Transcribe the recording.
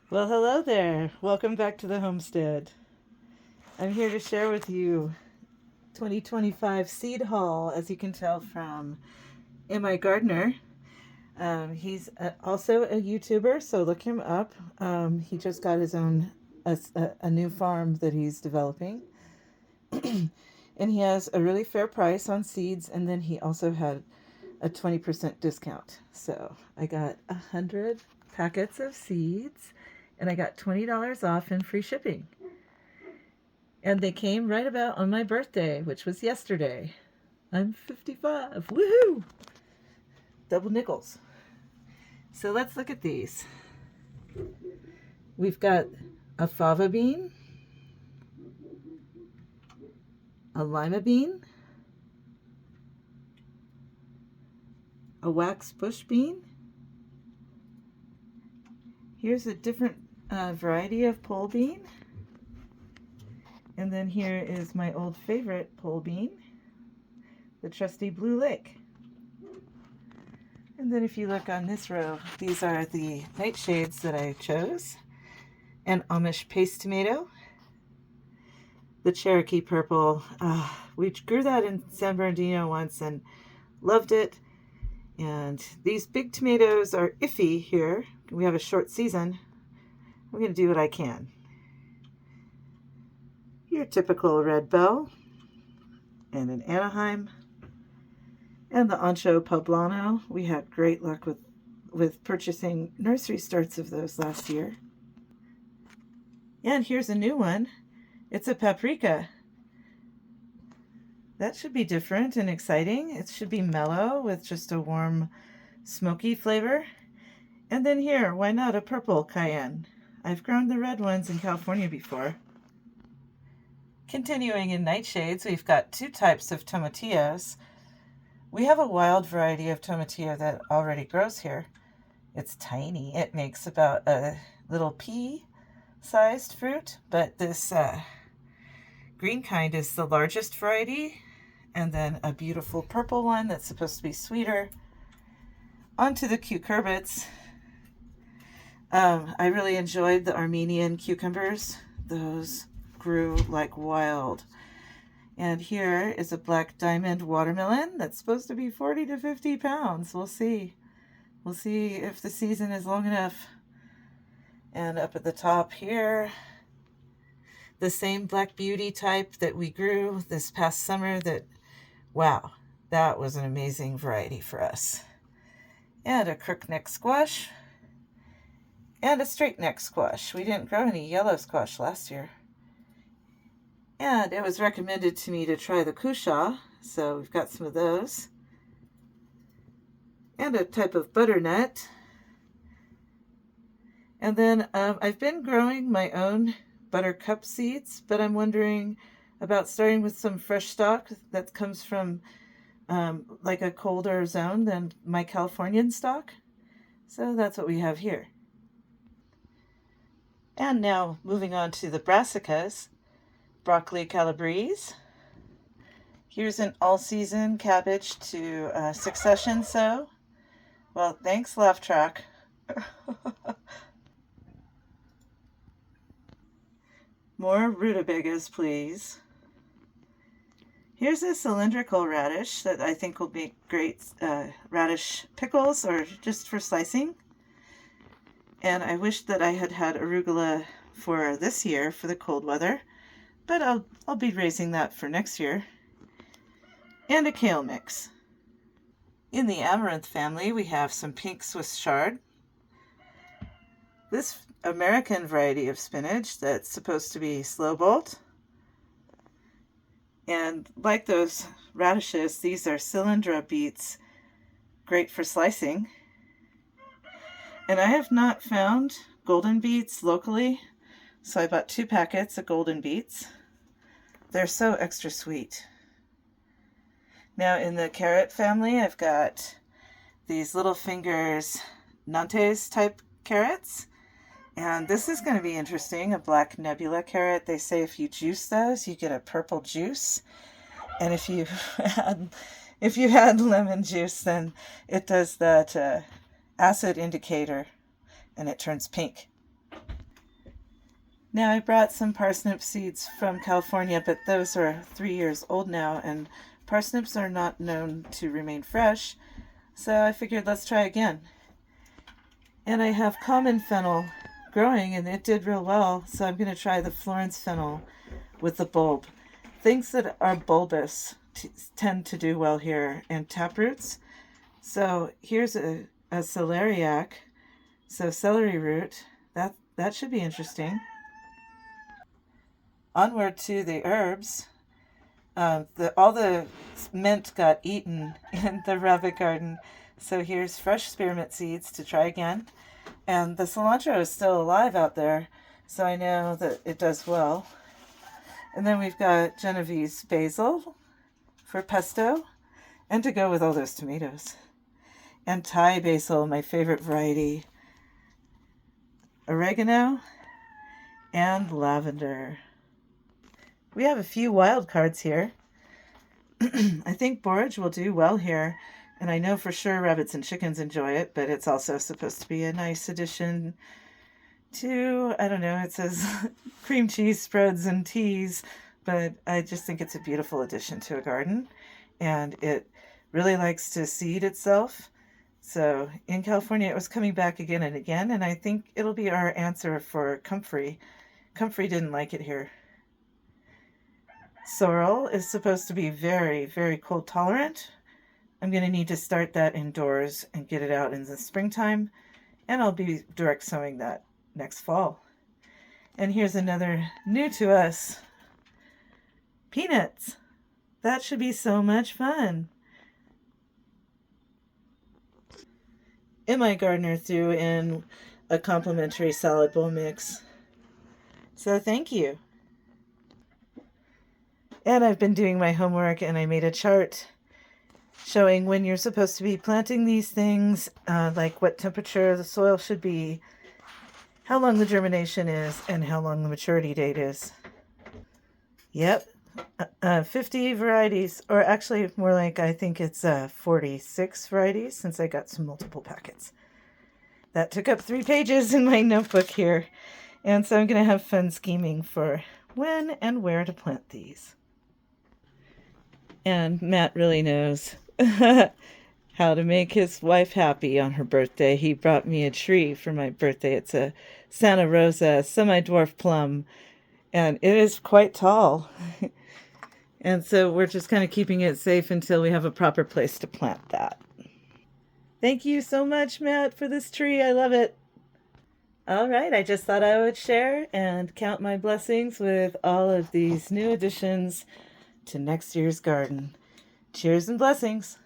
Well, hello there. Welcome back to the homestead. I'm here to share with you 2025 seed haul, as you can tell from M.I. Gardener. He's also a YouTuber, so look him up. He just got his own a new farm that he's developing, and he has a really fair price on seeds. And then he also had a 20% discount. So I got 100 packets of seeds, and I got $20 off and free shipping. And they came right about on my birthday, which was yesterday. I'm 55. Woohoo! Double nickels. So let's look at these. We've got a fava bean, a lima bean, a wax bush bean. Here's a different variety of pole bean. And then here is my old favorite pole bean, the trusty Blue Lake. And then if you look on this row, these are the nightshades that I chose. An Amish paste tomato, the Cherokee purple. We grew that in San Bernardino once and loved it. And these big tomatoes are iffy here. We have a short season. I'm going to do what I can. Your typical red bell and an Anaheim. And the Ancho Poblano. We had great luck with purchasing nursery starts of those last year. And here's a new one. It's a paprika. That should be different and exciting. It should be mellow with just a warm, smoky flavor. And then here, why not a purple cayenne? I've grown the red ones in California before. Continuing in nightshades, we've got two types of tomatillos. We have a wild variety of tomatillo that already grows here. It's tiny. It makes about a little pea-sized fruit, but this green kind is the largest variety, and then a beautiful purple one that's supposed to be sweeter. On to the cucurbits. I really enjoyed the Armenian cucumbers. Those grew like wild. And here is a black diamond watermelon that's supposed to be 40 to 50 pounds. We'll see. We'll see if the season is long enough. And up at the top here, the same Black Beauty type that we grew this past summer wow, that was an amazing variety for us. And a crookneck squash and a straight neck squash. We didn't grow any yellow squash last year. And it was recommended to me to try the cushaw, so we've got some of those. And a type of butternut. And then I've been growing my own buttercup seeds, but I'm wondering about starting with some fresh stock that comes from like a colder zone than my Californian stock. So that's what we have here. And now moving on to the Brassicas. Broccoli calabrese. Here's an all-season cabbage to succession sow. Well, thanks, laugh track. More rutabagas, please. Here's a cylindrical radish that I think will make great radish pickles or just for slicing. And I wish that I had had arugula for this year for the cold weather. But I'll be raising that for next year. And a kale mix. In the amaranth family, we have some pink Swiss chard. This American variety of spinach that's supposed to be slow bolt. And like those radishes, these are cylindra beets, great for slicing. And I have not found golden beets locally, so I bought 2 packets of golden beets. They're so extra sweet. Now in the carrot family, I've got these little fingers Nantes type carrots. And this is going to be interesting, a black nebula carrot. They say if you juice those, you get a purple juice. And if you had lemon juice, then it does that acid indicator and it turns pink. Now I brought some parsnip seeds from California, but those are 3 years old now, and parsnips are not known to remain fresh, so I figured let's try again. And I have common fennel growing, and it did real well, so I'm going to try the Florence fennel with the bulb. Things that are bulbous tend to do well here, and taproots. So here's a celeriac, so celery root. That should be interesting. Onward to the herbs. All the mint got eaten in the rabbit garden, so here's fresh spearmint seeds to try again. And the cilantro is still alive out there, so I know that it does well. And then we've got Genovese basil for pesto, and to go with all those tomatoes. And Thai basil, my favorite variety. Oregano and lavender. We have a few wild cards here. I think borage will do well here, and I know for sure rabbits and chickens enjoy it, but it's also supposed to be a nice addition to, I don't know, it says cream cheese spreads and teas, but I just think it's a beautiful addition to a garden, and it really likes to seed itself. So in California, it was coming back again and again, and I think it'll be our answer for comfrey. Comfrey didn't like it here. Sorrel is supposed to be very, very cold tolerant. I'm going to need to start that indoors and get it out in the springtime, and I'll be direct sowing that next fall. And here's another new to us, peanuts. That should be so much fun. And my gardener threw in a complimentary salad bowl mix. So thank you. And I've been doing my homework, and I made a chart showing when you're supposed to be planting these things, like what temperature the soil should be, how long the germination is, and how long the maturity date is. Yep, 50 varieties, or actually more like, I think it's 46 varieties, since I got some multiple packets. That took up 3 pages in my notebook here, and so I'm going to have fun scheming for when and where to plant these. And Matt really knows how to make his wife happy on her birthday. He brought me a tree for my birthday. It's a Santa Rosa semi-dwarf plum, and it is quite tall. And so we're just kind of keeping it safe until we have a proper place to plant that. Thank you so much, Matt, for this tree. I love it. All right, I just thought I would share and count my blessings with all of these new additions to next year's garden. Cheers and blessings.